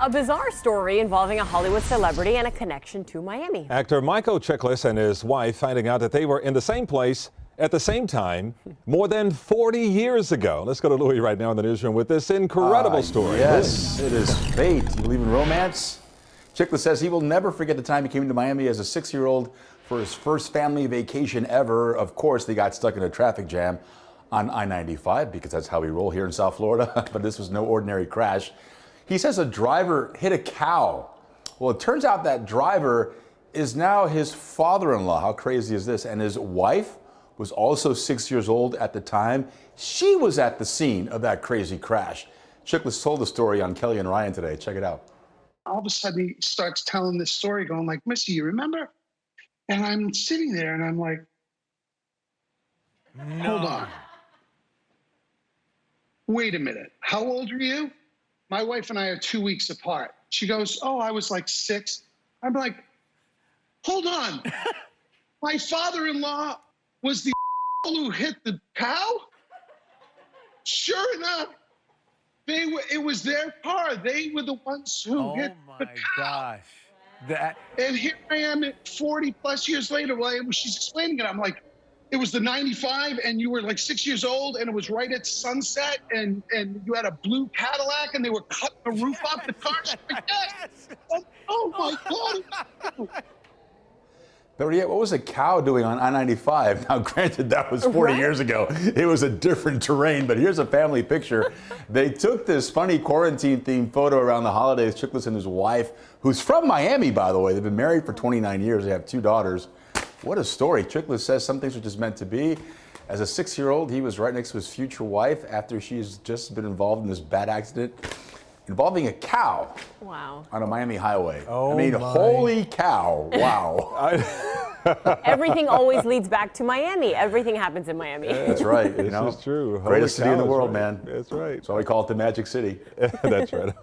A bizarre story involving a Hollywood celebrity and a connection to Miami. Actor Michael Chiklis and his wife finding out that they were in the same place at the same time more than 40 years ago. Let's go to Louis right now in the newsroom with this incredible story. Yes, it is fate. You believe in romance? Chiklis says he will never forget the time he came to Miami as a 6-year-old for his first family vacation ever. Of course, they got stuck in a traffic jam on I-95 because that's how we roll here in South Florida. But this was no ordinary crash. He says a driver hit a cow. Well, it turns out that driver is now his father-in-law. How crazy is this? And his wife was also 6 years old at the time. She was at the scene of that crazy crash. Chiklis told the story on Kelly and Ryan today. Check it out. All of a sudden, he starts telling this story, going like, "Missy, you remember?" And I'm sitting there, and I'm like, "Hold on. Wait a minute. How old are you?" My wife and I are 2 weeks apart. She goes, "Oh, I was like 6." I'm like, "Hold on. My father-in-law was the who hit the cow?" Sure enough, it was their car. They were the ones who hit the cow. Oh my gosh. And here I am at 40 plus years later. Well, she's explaining it. I'm like, it was the 95 and you were like 6 years old and it was right at sunset and you had a blue Cadillac and they were cutting the roof off the car. She's like, yes. Oh my God. But yeah, what was a cow doing on I-95? Now, granted, that was 40 years ago. It was a different terrain, but here's a family picture. They took this funny quarantine-themed photo around the holidays. Chiklis and his wife, who's from Miami, by the way. They've been married for 29 years. They have 2 daughters. What a story. Chiklis says some things are just meant to be. As a 6-year-old, he was right next to his future wife after she's just been involved in this bad accident involving a cow. Wow. On a Miami highway. Oh, I mean, holy cow. Wow. Everything always leads back to Miami. Everything happens in Miami. That's right. This is true. Greatest city in the world, right. man. That's right. That's why we call it the Magic City. That's right.